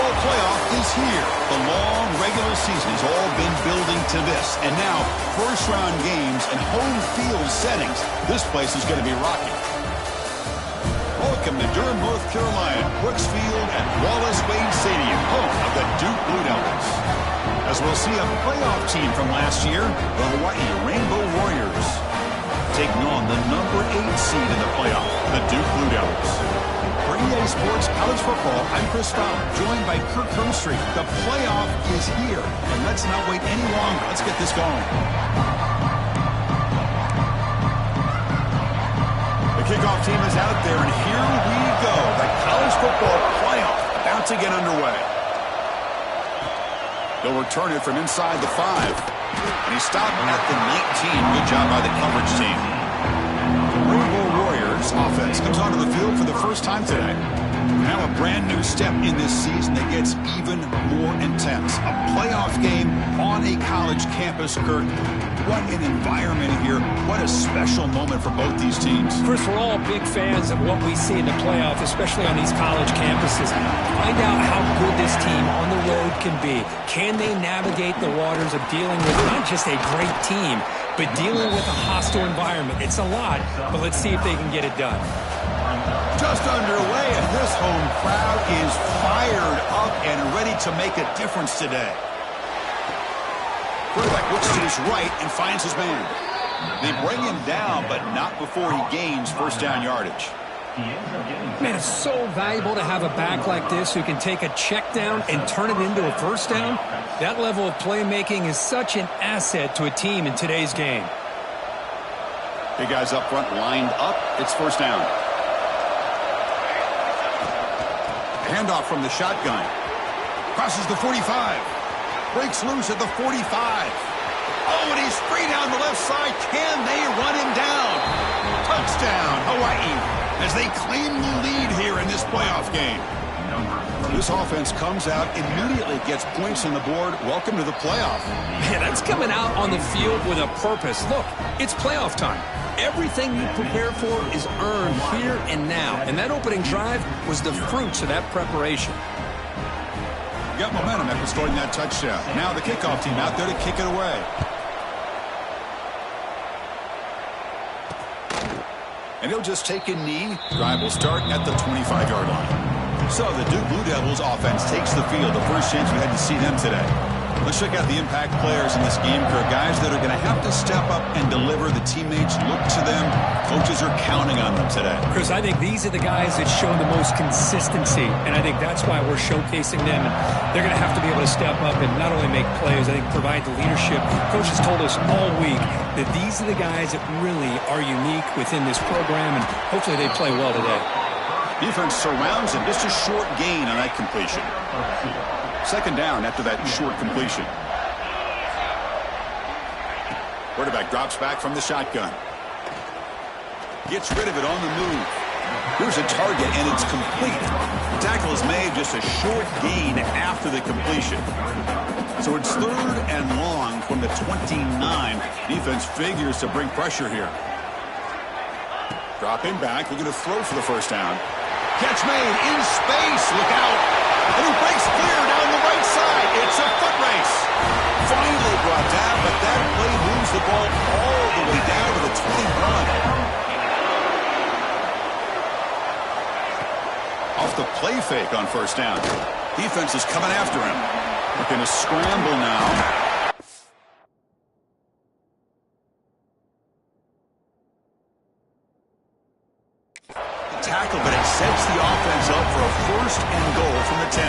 football playoff is here. The long regular season has all been building to this. And now, first-round games and home field settings. This place is going to be rocking. Welcome to Durham, North Carolina, Brooks Field at Wallace Wade Stadium, home of the Duke Blue Devils. As we'll see a playoff team from last year, the Hawaii Rainbow Warriors, taking on the number 8 seed in the playoff, the Duke Blue Devils. For EA Sports College Football, I'm Chris Fowler, joined by Kirk Herbstreit. The playoff is here, and let's not wait any longer. Let's get this going. The kickoff team is out there, and here we go. The college football playoff about to get underway. They'll return it from inside the 5. And he stopped at the 19. Good job by the coverage team. The Rainbow Warriors offense comes onto the field for the first time today. Now a brand new step in this season that gets even more intense. A playoff game on a college campus, Kirk. What an environment here. What a special moment for both these teams. Chris, we're all big fans of what we see in the playoff, especially on these college campuses. Find out how good this team on the road can be. Can they navigate the waters of dealing with not just a great team, but dealing with a hostile environment? It's a lot, but let's see if they can get it done. Just underway, and this home crowd is fired up and ready to make a difference today. Quarterback looks to his right and finds his man. They bring him down, but not before he gains first down yardage. Man, it's so valuable to have a back like this who can take a check down and turn it into a first down. That level of playmaking is such an asset to a team in today's game. Big guys up front lined up. It's first down. Handoff from the shotgun. Crosses the 45. Breaks loose at the 45. Oh, and he's free down the left side. Can they run him down? Touchdown, Hawaii, as they claim the lead here in this playoff game. This offense comes out, immediately gets points on the board. Welcome to the playoff. Man, that's coming out on the field with a purpose. Look, it's playoff time. Everything you prepare for is earned here and now. And that opening drive was the fruits of that preparation. Got momentum after scoring that touchdown. Now the kickoff team out there to kick it away. And he'll just take a knee. Drive will start at the 25-yard line. So the Duke Blue Devils offense takes the field. The first chance we had to see them today. Let's check out the impact players in this game, Kirk. Guys that are going to have to step up and deliver. The teammates look to them. Coaches are counting on them today. Chris, I think these are the guys that show the most consistency, and I think that's why we're showcasing them. And they're going to have to be able to step up and not only make plays, I think provide the leadership. Coach has told us all week that these are the guys that really are unique within this program, and hopefully they play well today. Defense surrounds him. Just a short gain on that completion. Second down after that short completion. Quarterback drops back from the shotgun. Gets rid of it on the move. Here's a target, and it's complete. The tackle is made, just a short gain after the completion. So it's third and long from the 29. Defense figures to bring pressure here. Dropping back, looking to throw for the first down. Catch made in space. Look out. And he breaks clear down the right side. It's a foot race. Finally brought down, but that play moves the ball all the way down to the 21. Off the play fake on first down. Defense is coming after him. Looking to scramble now. Tackle, but it sets the offense up for a first and goal from the 10.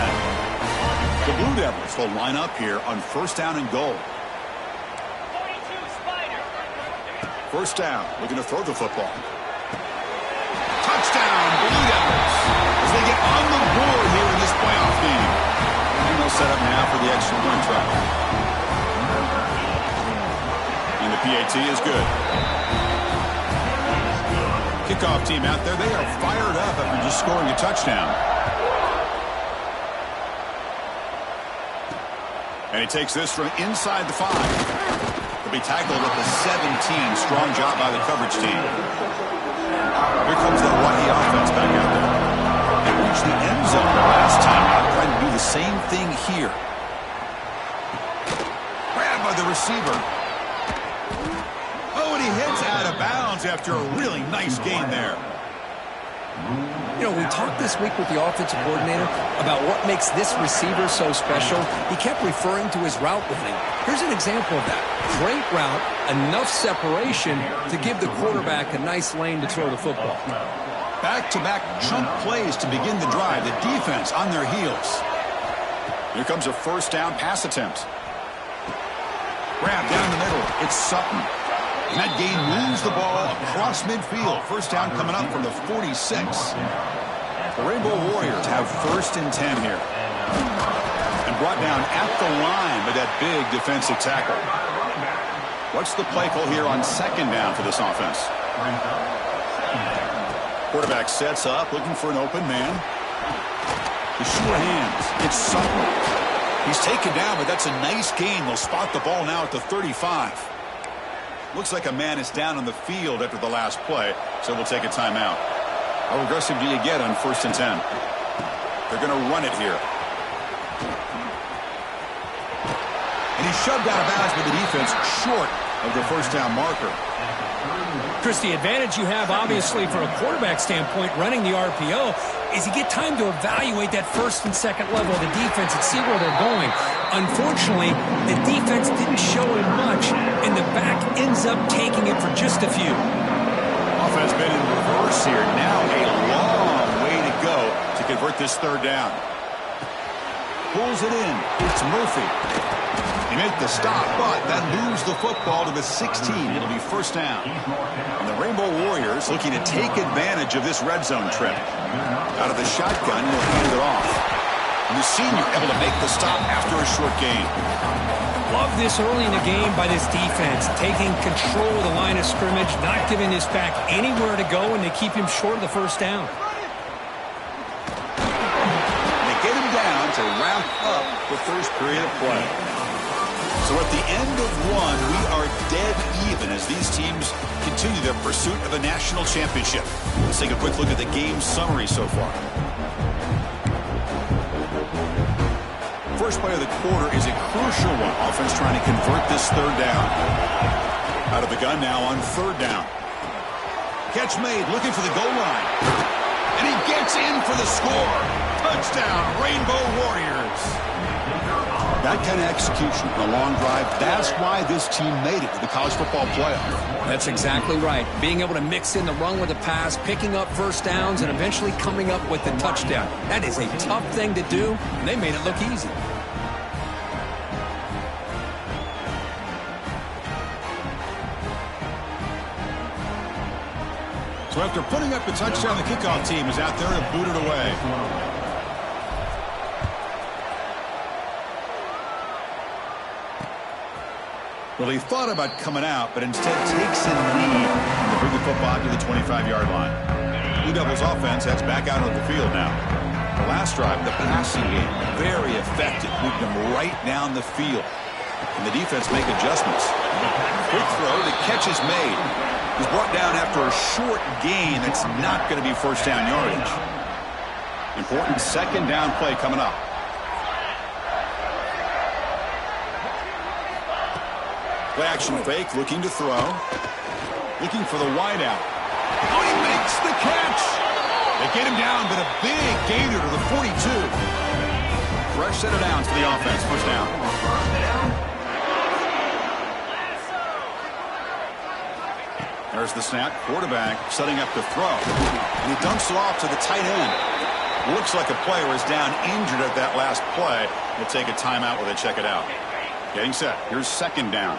The Blue Devils will line up here on first down and goal. First down, looking to throw the football. Touchdown, Blue Devils, as they get on the board here in this playoff game. And they'll set up now for the extra point try. And the PAT is good. Kickoff team out there, they are fired up after just scoring a touchdown. And he takes this from inside the 5. He'll be tackled at the 17. Strong job by the coverage team. Here comes the Hawaii offense back out there. They reached the end zone the last time out, trying to do the same receiver. Oh, and he hits out of bounds after a really nice gain there. You know, we talked this week with the offensive coordinator about what makes this receiver so special. He kept referring to his route running. Here's an example of that. Great route, enough separation to give the quarterback a nice lane to throw the football. Back-to-back chunk plays to begin the drive. The defense on their heels. Here comes a first down pass attempt. Grab down the middle. It's Sutton. And that gain moves the ball across midfield. First down coming up from the 46. The Rainbow Warriors have 1st and 10 here. And brought down at the line by that big defensive tackle. What's the play call here on 2nd down for this offense? Quarterback sets up, looking for an open man. The sure hands. It's Sutton. He's taken down, but that's a nice gain. They'll spot the ball now at the 35. Looks like a man is down on the field after the last play, so we'll take a timeout. How aggressive do you get on 1st and 10? They're going to run it here. And he's shoved out of bounds with the defense short of the first down marker. Chris, the advantage you have, obviously, from a quarterback standpoint, running the RPO, is you get time to evaluate that 1st and 2nd level of the defense and see where they're going. Unfortunately, the defense didn't show him much, and the back ends up taking it for just a few. Offense been in reverse here. Now a long way to go to convert this 3rd down. Pulls it in. It's Murphy. He made the stop, but that moves the football to the 16. It'll be first down. And the Rainbow Warriors looking to take advantage of this red zone trip. Out of the shotgun, he'll hand it off. And the senior able to make the stop after a short gain. Love this early in the game by this defense, taking control of the line of scrimmage, not giving this back anywhere to go, and they keep him short of the first down. They get him down to wrap up the first period of play. So at the end of one, we are dead even as these teams continue their pursuit of a national championship. Let's take a quick look at the game summary so far. First play of the quarter is a crucial one. Offense trying to convert this 3rd down. Out of the gun now on 3rd down. Catch made, looking for the goal line. And he gets in for the score. Touchdown, Rainbow Warriors. That kind of execution in a long drive, that's why this team made it to the college football playoff. That's exactly right. Being able to mix in the run with the pass, picking up first downs, and eventually coming up with the touchdown. That is a tough thing to do, and they made it look easy. So after putting up the touchdown, the kickoff team is out there to boot it away. Well, he thought about coming out, but instead takes a knee to bring the football to the 25-yard line. Blue Devils offense heads back out on the field now. The last drive, the passing game, very effective. Moved them right down the field. And the defense make adjustments. Quick throw, the catch is made. He's brought down after a short gain that's not going to be first down yardage. Important 2nd down play coming up. Play action fake, looking to throw. Looking for the wideout. Oh, he makes the catch! They get him down, but a big gainer to the 42. Fresh set of downs for the offense. First down. There's the snap. Quarterback setting up to throw. And he dumps it off to the tight end. Looks like a player is down injured at that last play. We'll take a timeout while they check it out. Getting set. Here's 2nd down.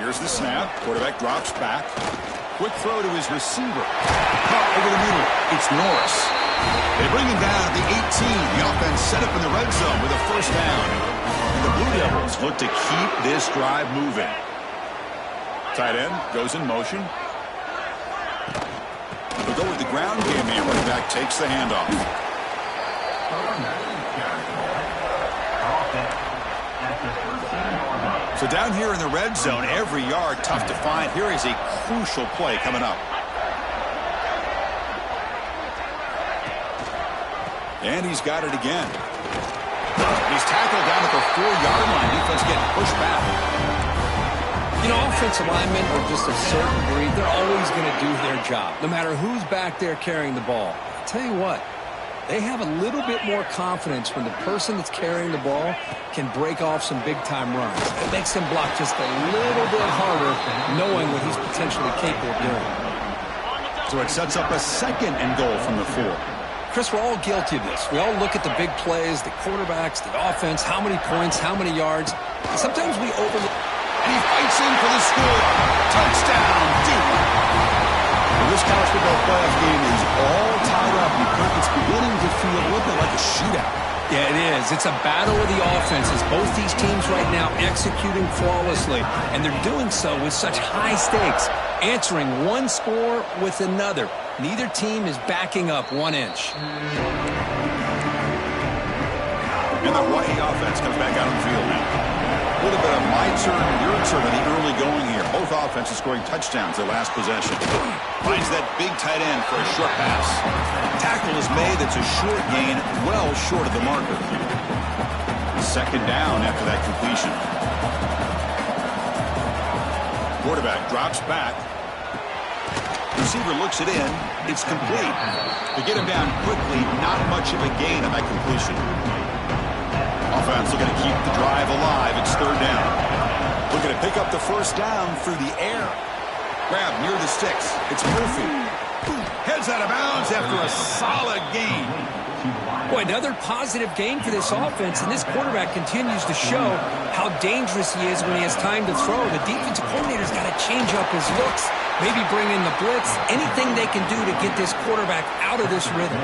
Here's the snap. Quarterback drops back. Quick throw to his receiver. Caught over the middle. It's Norris. They bring him down at the 18. The offense set up in the red zone with a first down. And the Blue Devils look to keep this drive moving. Tight end goes in motion. They'll go with the ground game here. Running back takes the handoff. So down here in the red zone, every yard tough to find. Here is a crucial play coming up. And he's got it again. He's tackled down at the 4-yard line. Defense getting pushed back. You know, offensive linemen are just a certain breed. They're always going to do their job, no matter who's back there carrying the ball. I'll tell you what, they have a little bit more confidence when the person that's carrying the ball can break off some big-time runs. It makes them block just a little bit harder, knowing what he's potentially capable of doing. So it sets up a 2nd and goal from the 4. Chris, we're all guilty of this. We all look at the big plays, the quarterbacks, the offense, how many points, how many yards. And sometimes we overlook. And he fights in for the score. Touchdown, Duke. Well, this college football playoff game is all tied up. It's beginning to feel a little bit like a shootout. Yeah, it is. It's a battle of the offenses. Both these teams right now executing flawlessly, and they're doing so with such high stakes, answering one score with another. Neither team is backing up 1 inch. And the Hawaii offense comes back out on the field now. A little bit of my turn, your turn in the early going here. Both offenses scoring touchdowns their last possession. Finds that big tight end for a short pass. Tackle is made. That's a short gain, well short of the marker. 2nd down after that completion. Quarterback drops back. Receiver looks it in. It's complete. To get him down quickly, not much of a gain on that completion. Offense looking to keep the drive alive. It's 3rd down. Looking to pick up the 1st down through the air. Grab near the sticks. It's Murphy. Heads out of bounds after a solid gain. Boy, another positive gain for this offense, and this quarterback continues to show how dangerous he is when he has time to throw. The defensive coordinator's got to change up his looks, maybe bring in the blitz, anything they can do to get this quarterback out of this rhythm.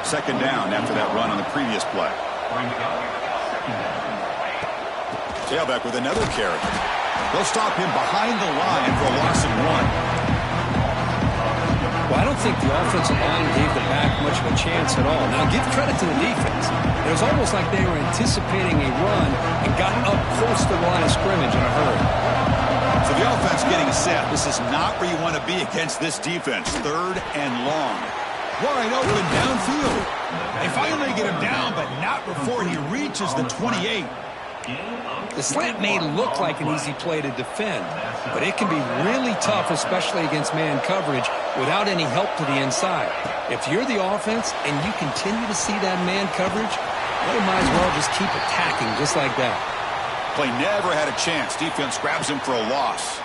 2nd down after that run on the previous play. Tailback with another carry. They'll stop him behind the line for a loss of 1. Well, I don't think the offensive line gave the back much of a chance at all. Now, give credit to the defense. It was almost like they were anticipating a run and got up close to the line of scrimmage in a hurry. So the offense getting set. This is not where you want to be against this defense. 3rd and long. Wide open downfield. They finally get him down, but not before he reaches the 28. The slant may look like an easy play to defend, but it can be really tough, especially against man coverage, without any help to the inside. If you're the offense and you continue to see that man coverage, well, you might as well just keep attacking just like that. Play never had a chance. Defense grabs him for a loss.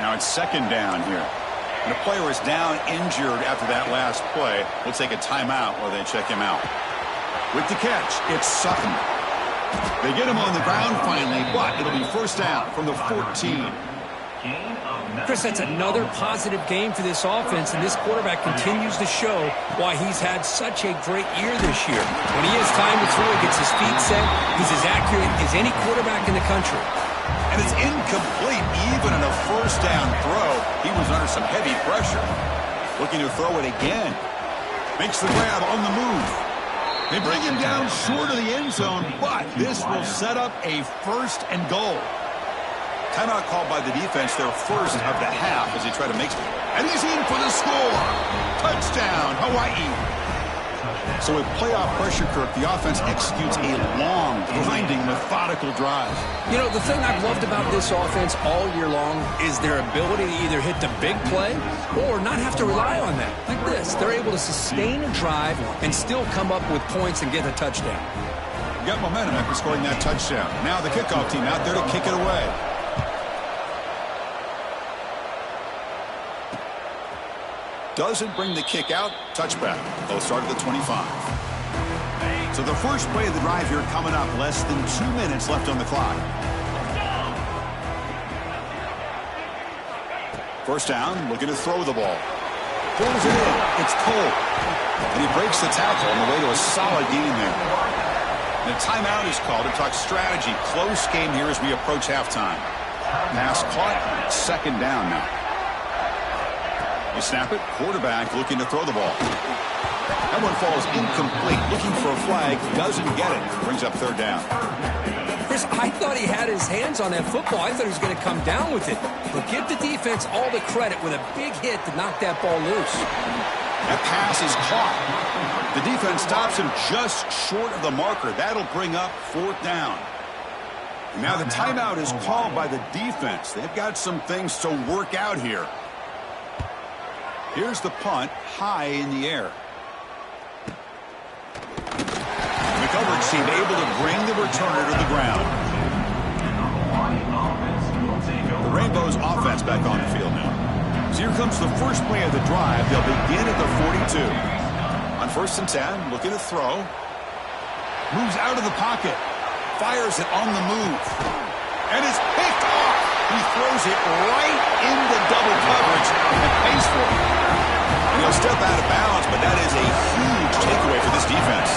Now it's 2nd down here. And a player is down injured after that last play. We'll take a timeout while they check him out. With the catch, it's Sutton. They get him on the ground finally, but it'll be 1st down from the 14. Chris, that's another positive game for this offense, and this quarterback continues to show why he's had such a great year this year. When he has time to throw, he gets his feet set. He's as accurate as any quarterback in the country. And it's incomplete. Even on a 1st down throw, he was under some heavy pressure. Looking to throw it again. Makes the grab on the move. They bring him down short of the end zone, but this will set up a 1st and goal. Timeout called by the defense, their 1st of the half as they try to make it. And he's in for the score. Touchdown, Hawaii. So with playoff pressure, Kirk, the offense executes a long, grinding, methodical drive. You know, the thing I've loved about this offense all year long is their ability to either hit the big play or not have to rely on that. Like this, they're able to sustain a drive and still come up with points and get a touchdown. Got momentum after scoring that touchdown. Now the kickoff team out there to kick it away. Doesn't bring the kick out. Touchback. They'll start at the 25. So the first play of the drive here coming up. Less than 2 minutes left on the clock. 1st down, looking to throw the ball. Pulls it in. It's Cole. And he breaks the tackle on the way to a solid gain there. And a timeout is called to talk strategy. Close game here as we approach halftime. Pass caught. 2nd down now. You snap it. Quarterback looking to throw the ball. That one falls incomplete. Looking for a flag. Doesn't get it. Brings up 3rd down. Chris, I thought he had his hands on that football. I thought he was going to come down with it. But give the defense all the credit with a big hit to knock that ball loose. That pass is caught. The defense stops him just short of the marker. That'll bring up 4th down. Now the timeout is called by the defense. They've got some things to work out here. Here's the punt, high in the air. The coverage team able to bring the returner to the ground. The Rainbows offense back on the field now. So here comes the first play of the drive. They'll begin at the 42. On 1st and 10, looking to throw. Moves out of the pocket. Fires it on the move. And it's picked off. He throws it right into double coverage and pays for it. And he'll step out of bounds, but that is a huge takeaway for this defense.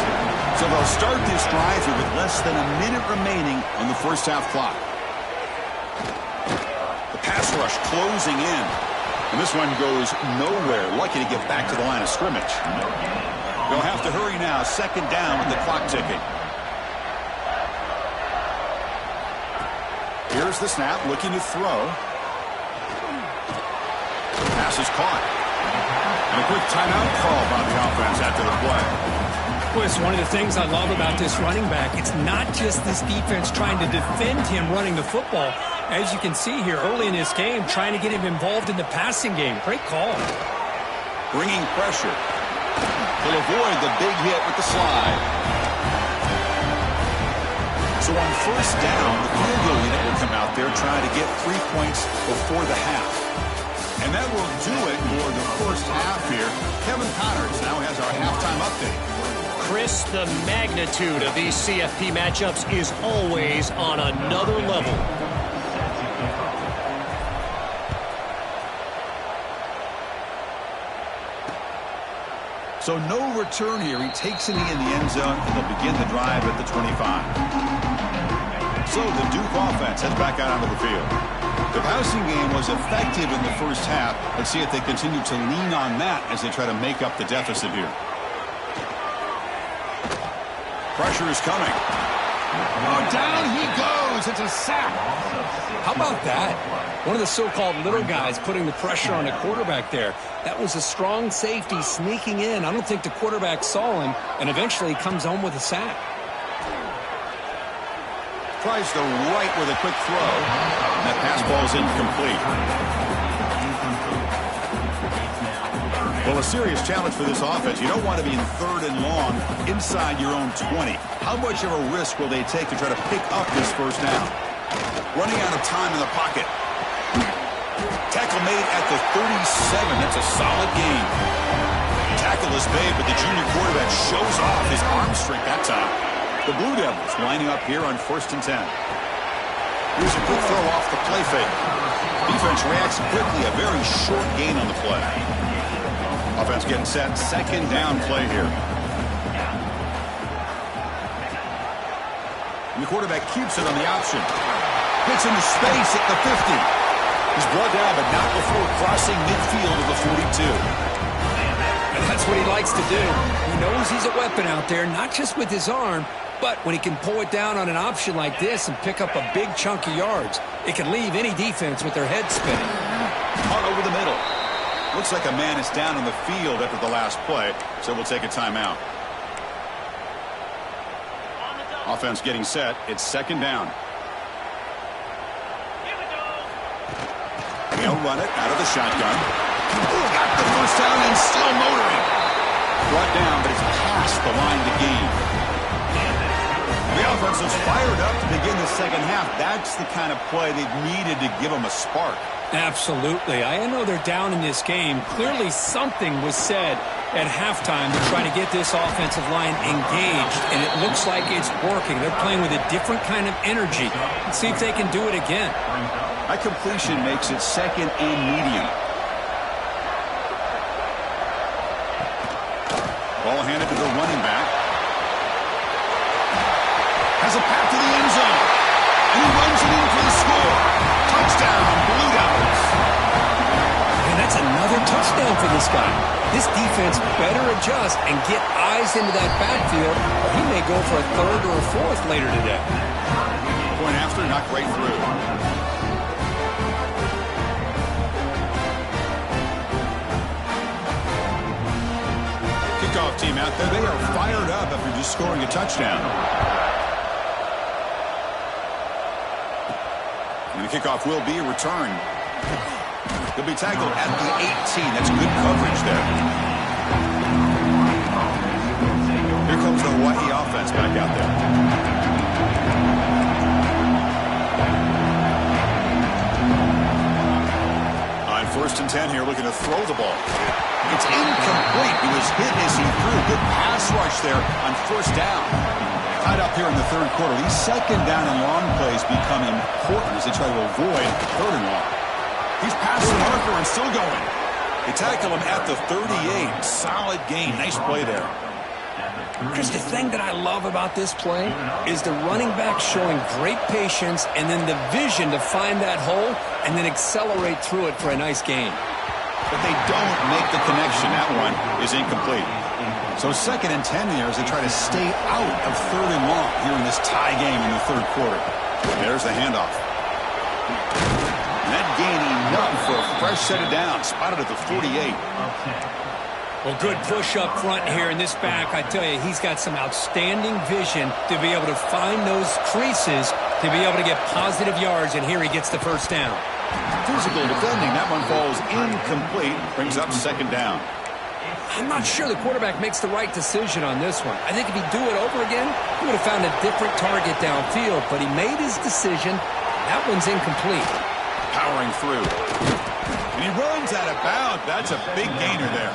So they'll start this drive here with less than a minute remaining on the first half clock. The pass rush closing in. And this one goes nowhere. Lucky to get back to the line of scrimmage. They'll have to hurry now. 2nd down with the clock ticking. Here's the snap, looking to throw. Pass is caught. And a quick timeout call by the offense after the play. Well, it's one of the things I love about this running back. It's not just this defense trying to defend him running the football. As you can see here early in this game, trying to get him involved in the passing game. Great call. Bringing pressure. He'll avoid the big hit with the slide. So on 1st down, the field goal unit will come out there trying to get 3 points before the half. And that will do it for the first half here. Kevin Connors now has our halftime update. Chris, the magnitude of these CFP matchups is always on another level. So no return here. He takes it in the end zone, and they'll begin the drive at the 25. So the Duke offense heads back out onto the field. The passing game was effective in the first half. Let's see if they continue to lean on that as they try to make up the deficit here. Pressure is coming. Oh, down he goes. It's a sack. How about that? One of the so-called little guys putting the pressure on the quarterback there. That was a strong safety sneaking in. I don't think the quarterback saw him, and eventually comes home with a sack. Tries the right with a quick throw. And that pass ball is incomplete. Well, a serious challenge for this offense. You don't want to be in 3rd and long inside your own 20. How much of a risk will they take to try to pick up this first down? Running out of time in the pocket. Tackle made at the 37. That's a solid gain. Tackle is made, but the junior quarterback shows off his arm strength that time. The Blue Devils lining up here on 1st and 10. Here's a quick throw off the play fake. Defense reacts quickly. A very short gain on the play. Offense getting set. 2nd down play here. And the quarterback keeps it on the option. Gets into space at the 50. He's brought down, but not before crossing midfield of the 42. And that's what he likes to do. He knows he's a weapon out there, not just with his arm, but when he can pull it down on an option like this and pick up a big chunk of yards, it can leave any defense with their head spinning. Punt over the middle. Looks like a man is down on the field after the last play, so we'll take a timeout. Offense getting set. It's 2nd down. He'll run it out of the shotgun. Ooh, got the first down and still motoring. Brought down, but it's past the line to gain. The offense is fired up to begin the second half. That's the kind of play they've needed to give them a spark. Absolutely. I know they're down in this game. Clearly something was said at halftime to try to get this offensive line engaged, and it looks like it's working. They're playing with a different kind of energy. Let's see if they can do it again. That completion makes it 2nd and medium. Ball handed to the running back. Has a path to the end zone. And he runs it in for the score. Touchdown, Blue Devils. And that's another touchdown for this guy. This defense better adjust and get eyes into that backfield, or he may go for a 3rd or a 4th later today. Point after, not right through. playoff team out there. They are fired up after just scoring a touchdown. And the kickoff will be a return. He'll be tackled at the 18. That's good coverage there. Here comes the Hawaii offense back out there. On 1st and 10 here, looking to throw the ball. It's incomplete. He was hit as he threw. Good pass rush there on 1st down. Tied up here in the 3rd quarter. These 2nd down and long plays become important as they try to avoid 3rd and long. He's past the marker and still going. They tackle him at the 38. Solid gain. Nice play there. Chris, the thing that I love about this play is the running back showing great patience and then the vision to find that hole and then accelerate through it for a nice gain. But they don't make the connection. That one is incomplete. So 2nd and 10 here as they try to stay out of 3rd and long here in this tie game in the 3rd quarter. There's the handoff. That gain enough for a fresh set of downs. Spotted at the 48. Well, good push up front here in this back. I tell you, he's got some outstanding vision to be able to find those creases to be able to get positive yards, and here he gets the 1st down. Physical defending. That one falls incomplete. Brings up 2nd down. I'm not sure the quarterback makes the right decision on this one. I think if he'd do it over again, he would have found a different target downfield, but he made his decision. That one's incomplete. Powering through. And he runs out of bounds. That's a big gainer there.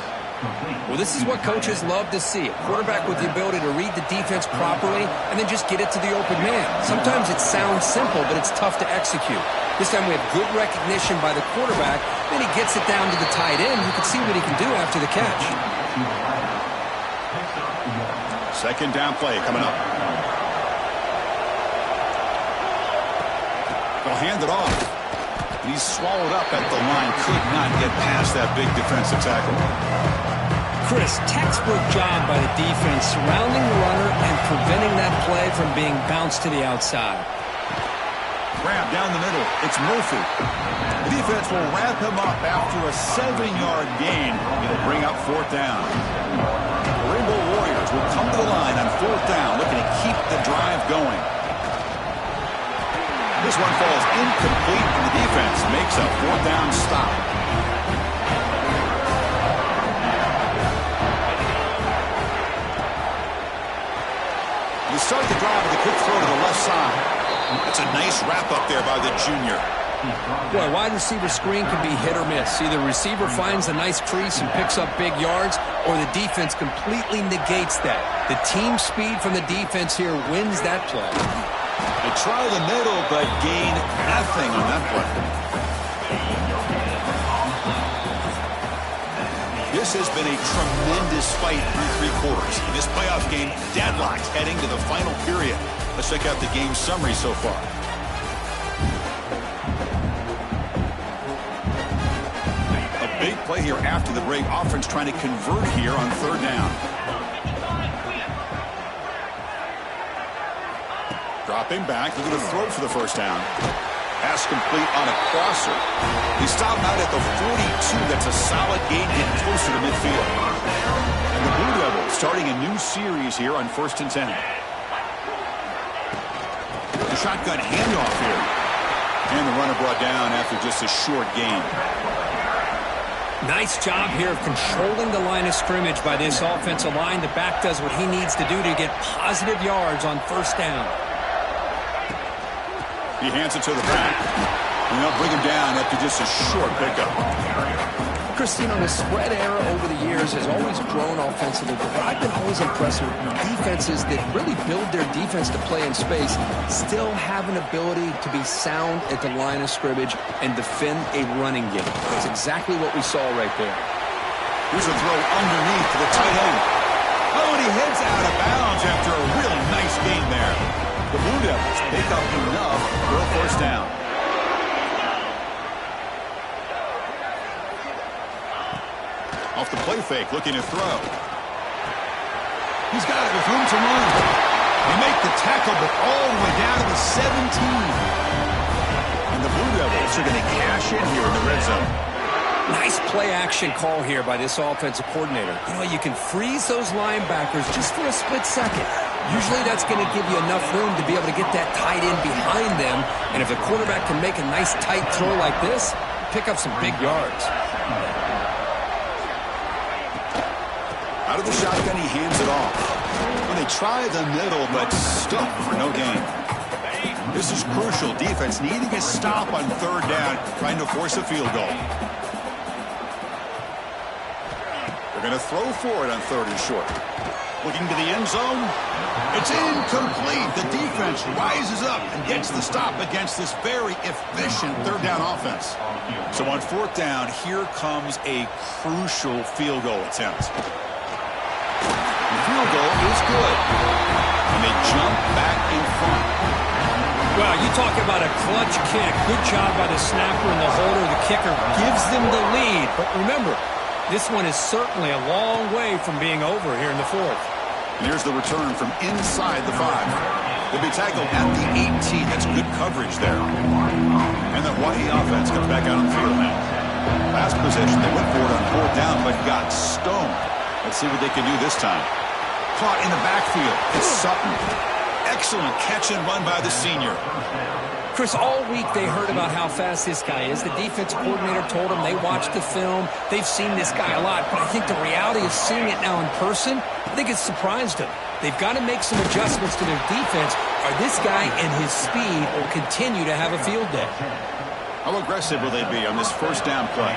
Well, this is what coaches love to see. A quarterback with the ability to read the defense properly and then just get it to the open man. Sometimes it sounds simple, but it's tough to execute. This time we have good recognition by the quarterback. Then he gets it down to the tight end. You can see what he can do after the catch. 2nd down play coming up. They'll hand it off. He's swallowed up at the line. Could not get past that big defensive tackle. Chris, textbook job by the defense surrounding the runner and preventing that play from being bounced to the outside. Grab down the middle. It's Murphy. The defense will wrap him up after a 7-yard gain. It'll bring up 4th down. The Rainbow Warriors will come to the line on 4th down, looking to keep the drive going. This one falls incomplete, and the defense makes a 4th down stop. You start the drive with a quick throw to the left side. That's a nice wrap-up there by the junior. Boy, wide receiver screen can be hit or miss. Either receiver finds a nice crease and picks up big yards, or the defense completely negates that. The team speed from the defense here wins that play. They try the middle, but gain nothing on that play. This has been a tremendous fight through 3 quarters. In this playoff game, deadlocked heading to the final period. Let's check out the game summary so far. A big play here after the break. Offense trying to convert here on 3rd down. Dropping back, looking to throw for the 1st down. Pass complete on a crosser. He stopped out at the 42. That's a solid gain, getting closer to midfield. And the Blue Devils starting a new series here on 1st and 10. The shotgun handoff here. And the runner brought down after just a short gain. Nice job here of controlling the line of scrimmage by this offensive line. The back does what he needs to do to get positive yards on 1st down. He hands it to the back. And they'll bring him down after just a short pickup. Christine, the spread era over the years has always grown offensively, but I've been always impressed with defenses that really build their defense to play in space, still have an ability to be sound at the line of scrimmage and defend a running game. That's exactly what we saw right there. Here's a throw underneath to the tight end. Oh, and he heads out of bounds after a really nice gain there. The Blue Devils pick up enough for a 1st down. Off the play fake, looking to throw. He's got it with room to run. They make the tackle, but all the way down to the 17. And the Blue Devils are going to cash in here in the red zone. Nice play-action call here by this offensive coordinator. You know, you can freeze those linebackers just for a split second. Usually that's going to give you enough room to be able to get that tight end behind them. And if the quarterback can make a nice tight throw like this, pick up some big yards. Out of the shotgun, he hands it off. Well, they try the middle, but stuck for no gain. This is crucial. Defense needing a stop on third down, trying to force a field goal. They're going to throw for it on third and short. Looking to the end zone. It's incomplete. The defense rises up and gets the stop against this very efficient third down offense. So on fourth down, here comes a crucial field goal attempt. The field goal is good. And they jump back in front. Well, you talk about a clutch kick. Good job by the snapper and the holder. The kicker gives them the lead. But remember, this one is certainly a long way from being over here in the fourth. And here's the return from inside the 5. They'll be tackled at the 18. That's good coverage there. And the Hawaii offense comes back out on the field now. Last possession, they went for it on fourth down, but got stoned. Let's see what they can do this time. Caught in the backfield. It's Sutton. Excellent catch and run by the senior. Chris, all week they heard about how fast this guy is. The defense coordinator told them they watched the film. They've seen this guy a lot. But I think the reality of seeing it now in person, I think it's surprised them. They've got to make some adjustments to their defense, or this guy and his speed will continue to have a field day. How aggressive will they be on this first down play?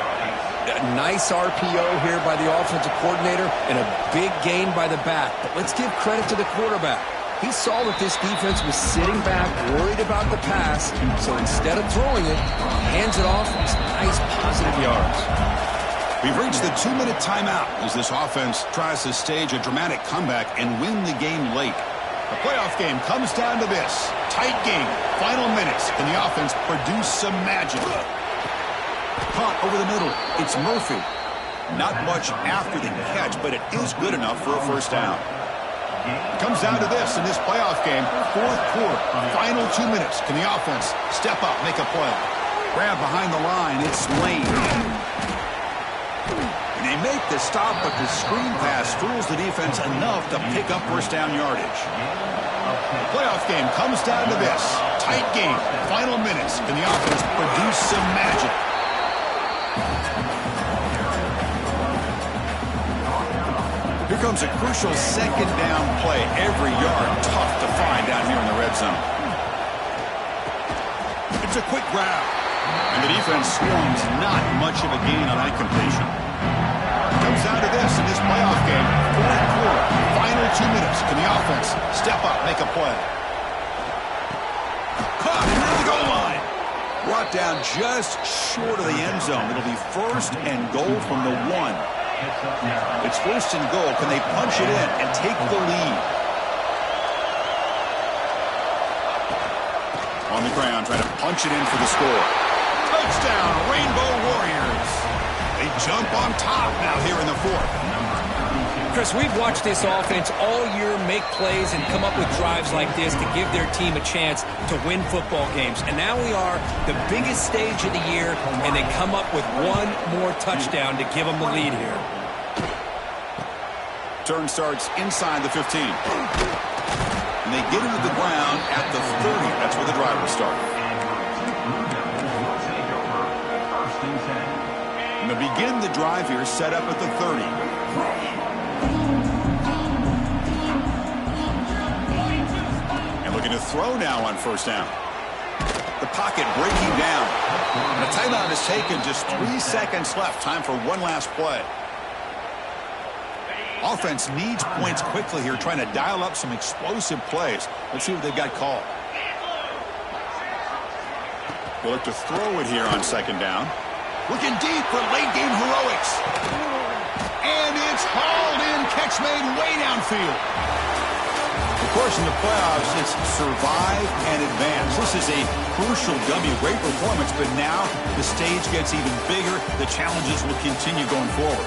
A nice RPO here by the offensive coordinator and a big gain by the back. But let's give credit to the quarterback. He saw that this defense was sitting back, worried about the pass, so instead of throwing it, hands it off with some nice positive yards. We've reached the 2-minute timeout as this offense tries to stage a dramatic comeback and win the game late. The playoff game comes down to this. Tight game, final minutes, and the offense produce some magic. Caught over the middle. It's Murphy. Not much after the catch, but it is good enough for a first down. It comes down to this in this playoff game. Fourth quarter, final 2 minutes. Can the offense step up, make a play? Grab behind the line. It's Lane. And they make the stop, but the screen pass fools the defense enough to pick up first down yardage. The playoff game comes down to this. Tight game, final minutes. Can the offense produce some magic? Here comes a crucial second down play. Every yard tough to find down here in the red zone. It's a quick grab. And the defense swarms not much of a gain on that completion. Comes down to this in this playoff game. Fourth quarter, final 2 minutes. Can the offense step up, make a play? Caught near the goal line. Brought down just short of the end zone. It'll be first and goal from the 1. It's first and goal. Can they punch it in and take the lead? On the ground, trying to punch it in for the score. Touchdown, Rainbow Warriors. They jump on top now here in the fourth. Chris, we've watched this offense all year make plays and come up with drives like this to give their team a chance to win football games. And now we are the biggest stage of the year, and they come up with one more touchdown to give them the lead here. Turn starts inside the 15. And they get into the ground at the 30. That's where the drive will start. And they begin the drive here, set up at the 30. Looking to throw now on first down. The pocket breaking down. And a timeout is taken. Just 3 seconds left. Time for one last play. Offense needs points quickly here, trying to dial up some explosive plays. Let's see what they've got called. They'll look to throw it here on second down. Looking deep for late game heroics. And it's hauled in. Catch made way downfield. Of course, in the playoffs, it's survive and advance. This is a crucial W. Great performance, but now the stage gets even bigger. The challenges will continue going forward.